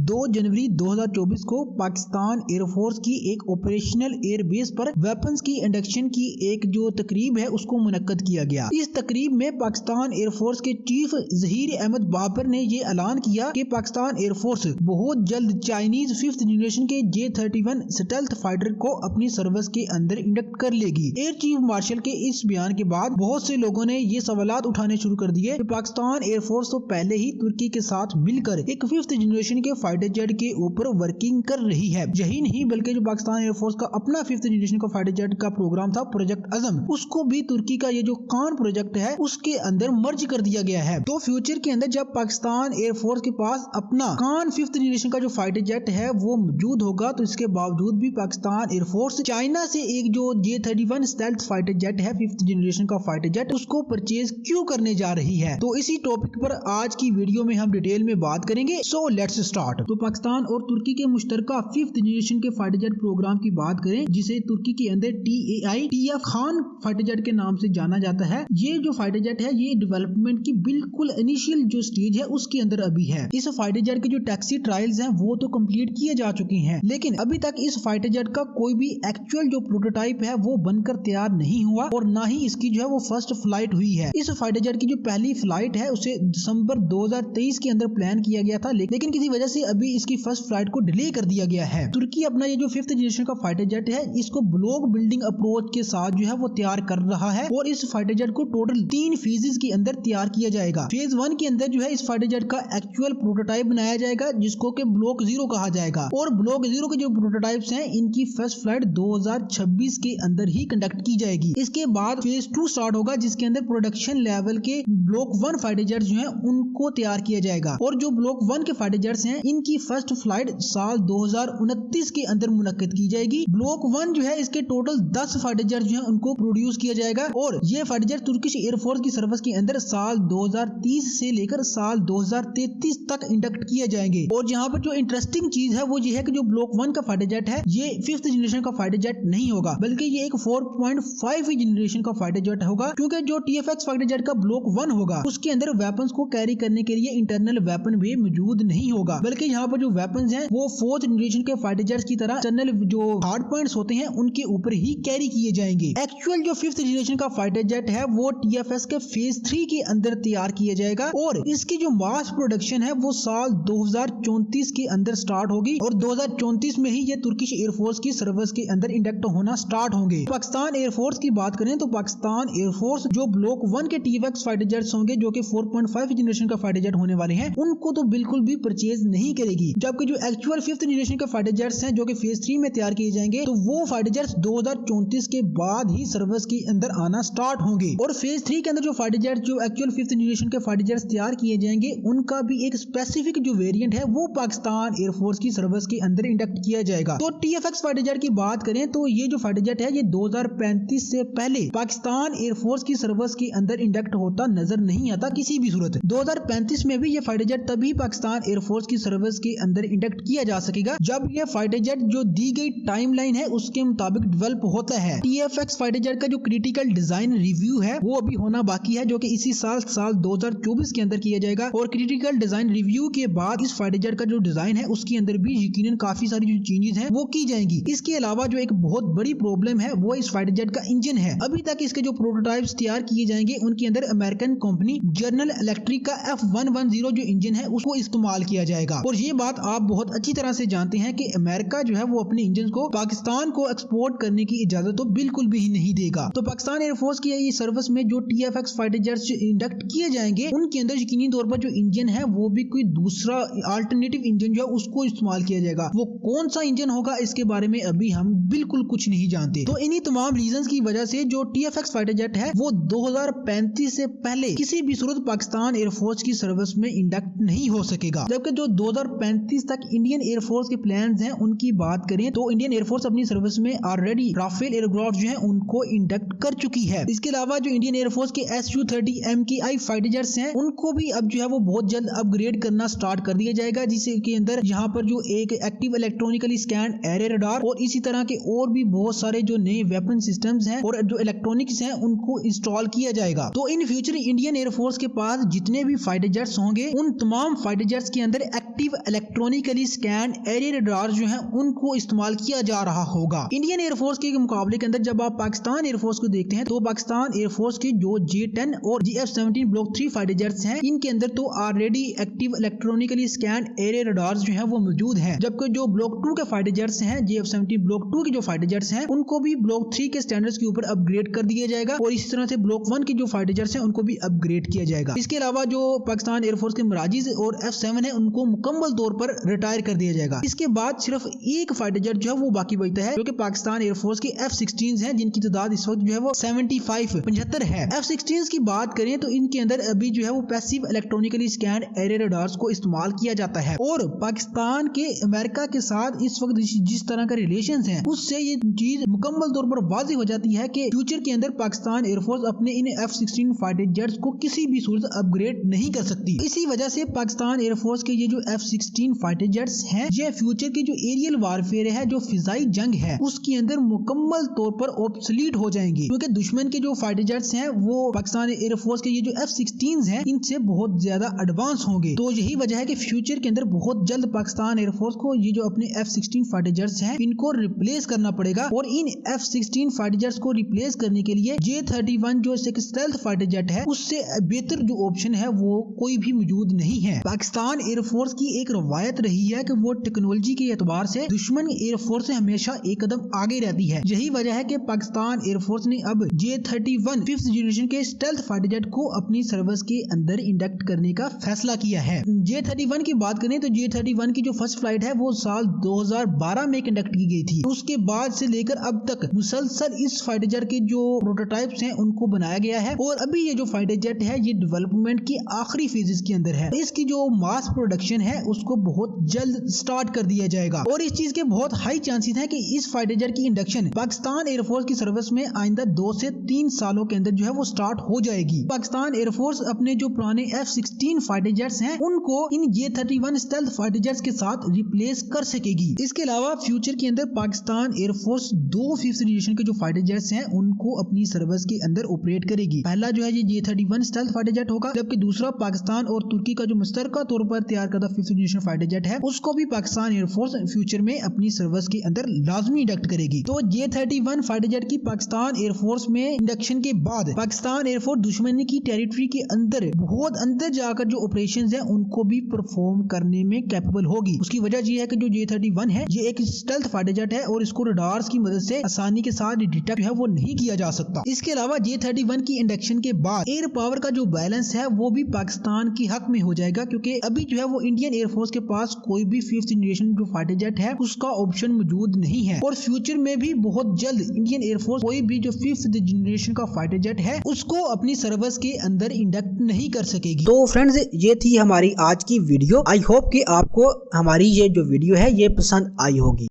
2 जनवरी 2024 को पाकिस्तान एयरफोर्स की एक ऑपरेशनल एयरबेस पर वेपन्स की इंडक्शन की एक जो तकरीब है उसको मुनक्कद किया गया। इस तकरीब में पाकिस्तान एयरफोर्स के चीफ जहीर अहमद बाबर ने ये ऐलान किया कि पाकिस्तान एयरफोर्स बहुत जल्द चाइनीज 5th जनरेशन के J-31 स्टेल्थ फाइटर को अपनी सर्विस के अंदर इंडक्ट कर लेगी। एयर चीफ मार्शल के इस बयान के बाद बहुत से लोगों ने ये सवालात उठाने शुरू कर दिए कि पाकिस्तान एयरफोर्स तो पहले ही तुर्की के साथ मिलकर एक 5th जनरेशन के फाइटर जेट के ऊपर वर्किंग कर रही है। यही नहीं बल्कि जो पाकिस्तान एयरफोर्स का अपना 5th जनरेशन का फाइटर जेट का प्रोग्राम था प्रोजेक्ट अजम, उसको भी तुर्की का ये जो कान प्रोजेक्ट है उसके अंदर मर्ज कर दिया गया है। तो फ्यूचर के अंदर जब पाकिस्तान एयरफोर्स के पास अपना कान 5th जनरेशन का जो फाइटर जेट है वो मौजूद होगा, तो इसके बावजूद भी पाकिस्तान एयरफोर्स चाइना से एक जो J-31 स्टेल्थ फाइटर जेट है 5th जनरेशन का फाइटर जेट उसको परचेज क्यों करने जा रही है। तो इसी टॉपिक पर आज की वीडियो में हम डिटेल में बात करेंगे। So let's start. तो पाकिस्तान और तुर्की के मुश्तरका 5th जनरेशन के फाइटर जेट प्रोग्राम की बात करें, जिसे तुर्की के अंदर TAI खान फाइटर जेट के नाम से जाना जाता है। ये जो फाइटर जेट है ये डेवलपमेंट की बिल्कुल इनिशियल जो स्टेज है उसके अंदर अभी है। इस फाइटर जेट के जो टैक्सी ट्रायल्स हैं वो तो कंप्लीट किए जा चुके हैं, लेकिन अभी तक इस फाइटर जेट का कोई भी एक्चुअल जो प्रोटोटाइप है वो बनकर तैयार नहीं हुआ और ना ही इसकी जो है वो फर्स्ट फ्लाइट हुई है। इस फाइटर जेट की जो पहली फ्लाइट है उसे दिसंबर 2023 के अंदर प्लान किया गया था, लेकिन किसी वजह से अभी इसकी फर्स्ट फ्लाइट को डिले कर दिया गया है। तुर्की अपना ये जो 5th जनरेशन का फाइटर जेट है इसको ब्लॉक बिल्डिंग अप्रोच के साथ जो है वो तैयार कर रहा है और इस फाइटर जेट को टोटल 3 फेजेस के अंदर तैयार किया जाएगा। फेज 1 के अंदर जो है इस फाइटर जेट का एक्चुअल प्रोटोटाइप बनाया जाएगा जिसको कि ब्लॉक 0 कहा जाएगा और ब्लॉक 0 के जो प्रोटोटाइप्स हैं इनकी फर्स्ट फ्लाइट 2026 के अंदर ही कंडक्ट की जाएगी। इसके बाद फेज 2 स्टार्ट होगा जिसके अंदर प्रोडक्शन लेवल के ब्लॉक 1 फाइटर जेट्स जो हैं उनको तैयार किया जाएगा और जो ब्लॉक 1 के फाइटर जेट्स हैं इनकी फर्स्ट फ्लाइट साल 2029 के अंदर मुनक्कद की जाएगी। ब्लॉक 1 जो है इसके टोटल 10 फाइटर जेट्स जो हैं उनको प्रोड्यूस किया जाएगा और ये फाइटर जेट तुर्किश एयरफोर्स की सर्विस के अंदर साल 2030 से लेकर साल 2033 तक इंडक्ट किए जाएंगे। और यहाँ पर जो इंटरेस्टिंग चीज है वो ये है कि जो ब्लॉक 1 का फाइटर जेट है ये 5th जनरेशन का फाइटर जेट नहीं होगा बल्कि ये एक 4.5 जनरेशन का फाइटर जेट होगा, क्योंकि जो TFX फाइटर जेट का ब्लॉक 1 होगा उसके अंदर वेपन्स को कैरी करने के लिए इंटरनल वेपन भी मौजूद नहीं होगा, बल्कि यहाँ पर जो वेपन्स हैं वो 4th जनरेशन के फाइटर जेट्स की तरह इंटरनल जो हार्ड पॉइंट्स होते हैं उनके ऊपर ही कैरी किए जाएंगे। एक्चुअल जो 5th जनरेशन का फाइटर जेट है वो TFS के फेज 3 के अंदर तैयार किया जाएगा और इसकी जो मास प्रोडक्शन है वो साल 2034 के अंदर स्टार्ट होगी और 2034 में ही ये तुर्किश एयरफोर्स की सर्विस के अंदर इंडक्ट होना स्टार्ट होंगे। पाकिस्तान एयरफोर्स की बात करें तो पाकिस्तान एयरफोर्स जो ब्लॉक 1 के TFX फाइटर जेट्स होंगे जो कि 4.5 जनरेशन का फाइटर जेट होने वाले हैं उनको तो बिल्कुल भी परचेज नहीं करेगी, जबकि जो एक्चुअल 5th जनरेशन के फाइटर जेट्स हैं जो कि फेज 3 में तैयार किए जाएंगे तो वो फाइटर जेट्स 2034 के बाद ही सर्विस के अंदर आना स्टार्ट होंगे। और फेज 3 के अंदर जो फाइटर जेट्स जो एक्चुअल 5th जनरेशन के फाइटर जेट्स तैयार किए जाएंगे उनका भी एक स्पेसिफिक जो वेरिएंट है वो पाकिस्तान एयरफोर्स की सर्विस के अंदर इंडक्ट किया जाएगा। तो TFX फाइटर जेट की बात करें तो ये जो फाइटर जेट है ये 2035 से पहले पाकिस्तान एयरफोर्स की सर्विस के अंदर इंडक्ट होता नजर नहीं आता किसी भी सूरत। 2035 में भी ये फाइटर जेट तभी पाकिस्तान एयरफोर्स की सर्विस के अंदर इंडक्ट किया जा सकेगा जब ये फाइटर जेट जो दी गई टाइमलाइन है उसके मुताबिक डेवलप होता है। TFX फाइटर जेट का जो क्रिटिकल डिजाइन रिव्यू है वो अभी होना बाकी है जो कि इसी साल 2024 के अंदर किया जाएगा और क्रिटिकल डिजाइन रिव्यू के बाद इस फाइटर जेट का जो डिजाइन है उसके अंदर भी यकीनन काफी सारी जो चेंजेस हैं वो की जाएंगी। इसके अलावा जो एक बहुत बड़ी प्रॉब्लम है वो इस फाइटर जेट का इंजन है। अभी तक इसके जो प्रोटोटाइप्स तैयार किए जाएंगे उनके अंदर अमेरिकन कंपनी जनरल इलेक्ट्रिक का F110 जो इंजन है उसको इस्तेमाल किया जाएगा और ये बात आप बहुत अच्छी तरह से जानते हैं कि अमेरिका जो है वो अपने इंजन को पाकिस्तान को एक्सपोर्ट करने की इजाजत तो बिल्कुल भी नहीं देगा। तो पाकिस्तान एयरफोर्स की ये सर्विस में जो TFX फाइटर जेट्स इंडक्ट किए जाएंगे उनके अंदर यकीनी तौर पर जो इंजन है वो भी कोई दूसरा अल्टरनेटिव इंजन जो है उसको इस्तेमाल किया जाएगा। वो कौन सा इंजन होगा इसके बारे में अभी हम बिल्कुल कुछ नहीं जानते। तो इन्हीं तमाम रीजंस की वजह से जो TFX फाइटर जेट है वो 2035 से पहले किसी भी सूरत पाकिस्तान एयरफोर्स की सर्विस में इंडक्ट नहीं हो सकेगा, जबकि जो 2035 तक इंडियन एयरफोर्स के प्लान्स हैं उनकी बात करें तो इंडियन एयरफोर्स अपनी सर्विस में ऑलरेडी राफेल एयरक्राफ्ट जो है उनको इंडक्ट कर चुकी है। इसके अलावा जो इंडियन एयरफोर्स के Su-30 MKI फाइटर जेट्स हैं उनको भी अब जो है वो बहुत जल्द अपग्रेड करना स्टार्ट कर दिया जाएगा, जिसके अंदर यहाँ पर जो एक active electronically scan array radar और इसी तरह के और भी बहुत सारे जो नए वेपन सिस्टम्स हैं और जो इलेक्ट्रॉनिक्स हैं उनको इंस्टॉल किया जाएगा। तो इन फ्यूचर इंडियन एयरफोर्स के पास जितने भी फाइटर जेट्स होंगे उन तमाम फाइटर जेट्स के अंदर active electronically scan aerial radar जो है उनको इस्तेमाल किया जा रहा होगा। इंडियन एयरफोर्स के मुकाबले के अंदर जब आप पाकिस्तान एयरफोर्स को देखते हैं तो पाकिस्तान एयरफोर्स के जो J-10 और GF-17 ब्लॉक 3 फाइटर जेट्स हैं इनके अंदर तो already active electronically scan aerial radars जो है वो मौजूद है, जबकि जो ब्लॉक 2 के फाइटर जेट्स हैं GF-17 ब्लॉक 2 के जो फाइटर जेट्स हैं उनको भी ब्लॉक 3 के स्टैंडर्ड्स के ऊपर अपग्रेड कर दिया जाएगा और इसी तरह से ब्लॉक 1 के जो फाइटर जेट्स हैं उनको भी अपग्रेड किया जाएगा। इसके अलावा जो पाकिस्तान एयरफोर्स के मिराजिज और F-7 है उनको मुकम्मल तौर पर रिटायर कर दिया जाएगा। इसके बाद सिर्फ एक फाइटर जेट जो है वो बाकी बचता है जो कि पाकिस्तान एयरफोर्स के F-16 हैं जिनकी तादाद इस वक्त जो है वो 75 है। F-16 की बात करें तो इनके अंदर अभी जो है वो passive electronically scan aerial radars को इस्तेमाल किया जाता है और पाकिस्तान के अमेरिका के साथ इस वक्त जिस तरह का रिलेशंस हैं उससे ये चीज मुकम्मल तौर पर वाज़ेह हो जाती है कि फ्यूचर के अंदर पाकिस्तान एयरफोर्स अपने इन F-16 फाइटर जेट्स को किसी भी सूरत अपग्रेड नहीं कर सकती। इसी वजह से पाकिस्तान एयरफोर्स के ये जो F-16 फाइटर जेट्स हैं ये फ्यूचर की जो एरियल वारफेयर है, जो फिजाई जंग है, उसके अंदर मुकम्मल तौर पर ऑब्सोलीट हो जाएंगे क्योंकि दुश्मन के जो फाइटर जेट्स हैं वो पाकिस्तान एयरफोर्स के ये जो F-16 हैं इनसे बहुत ज्यादा एडवांस होंगे। तो यही वजह है कि फ्यूचर के अंदर बहुत जल्द पाकिस्तान एयरफोर्स को ये जो अपने F-16 फाइटर जेट्स हैं इनको रिप्लेस करना पड़ेगा और इन F-16 फाइटर जेट्स को रिप्लेस करने के लिए J-31 जो एक स्टेल्थ फाइटर जेट है उससे बेहतर जो ऑप्शन है वो कोई भी मौजूद नहीं है। पाकिस्तान एयरफोर्स की एक रवायत रही है कि वो टेक्नोलॉजी के एतबार से दुश्मन एयरफोर्स से हमेशा एक कदम आगे रहती है। यही वजह है कि पाकिस्तान एयरफोर्स ने अब J-31 5th जनरेशन के स्टेल्थ फाइटर जेट को अपनी सर्विस के अंदर इंडक्ट करने का फैसला किया है। J-31 की बात करें तो J-31 की जो फर्स्ट फ्लाइट है वो साल 2012 में कंडक्ट की गई थी। उसके बाद से लेकर अब तक मुसलसल इस फाइटर जेट के जो प्रोटोटाइप्स हैं उनको बनाया गया है और अभी ये जो फाइटर जेट है ये डेवलपमेंट की आखिरी फेजेस के अंदर है। इसकी जो मास प्रोडक्शन है उसको बहुत जल्द स्टार्ट कर दिया जाएगा और इस चीज के बहुत हाई चांसेस हैं कि इस फाइटर जेट की इंडक्शन पाकिस्तान एयरफोर्स की सर्विस में आइंदा 2 से 3 सालों के अंदर जो है वो स्टार्ट हो जाएगी। पाकिस्तान एयरफोर्स अपने जो पुराने F-16 फाइटर जेट्स हैं उनको इन J-31 स्टेल्थ फाइटर जेट्स के साथ रिप्लेस कर सकेगी। इसके अलावा फ्यूचर के अंदर पाकिस्तान एयरफोर्स 2 5th जनरेशन के जो फाइटर जेट्स हैं उनको अपनी सर्विस के अंदर ऑपरेट करेगी। पहला जो है ये J-31 स्टेल्थ फाइटर जेट होगा, जबकि दूसरा पाकिस्तान और तुर्की का जो मुश्तरका तौर पर तैयार करदा 5th जनरेशन फाइटर जेट है उसको भी पाकिस्तान एयरफोर्स फ्यूचर में अपनी सर्विस के अंदर लाजमी इंडक्ट करेगी। तो J-31 फाइटर जेट की पाकिस्तान एयरफोर्स में इंडक्शन के बाद पाकिस्तान एयरफोर्स दुश्मन की टेरिटरी के अंदर बहुत अंदर जाकर जो ऑपरेशंस हैं उनको भी परफॉर्म करने में कैपेबल होगी। उसकी वजह यह है कि जो J-31 है ये एक स्टेल्थ फाइटर जेट है और इसको रडार्स की मदद से आसानी के साथ डिटेक्ट है वो नहीं किया जा सकता। इसके अलावा J-31 की इंडक्शन के बाद एयर पावर का जो बैलेंस है वो भी पाकिस्तान की हक में हो जाएगा क्योंकि अभी जो है वो इंडियन एयरफोर्स के पास कोई भी 5th जनरेशन जो फाइटर जेट है उसका ऑप्शन मौजूद नहीं है और फ्यूचर में भी बहुत जल्द इंडियन एयरफोर्स कोई भी जो 5th जनरेशन का फाइटर जेट है उसको अपनी सर्विस के अंदर इंडक्ट नहीं कर सकेगी। तो फ्रेंड्स ये थी हमारी आज की वीडियो। आई होप कि आपको हमारी ये जो वीडियो है ये पसंद आई होगी।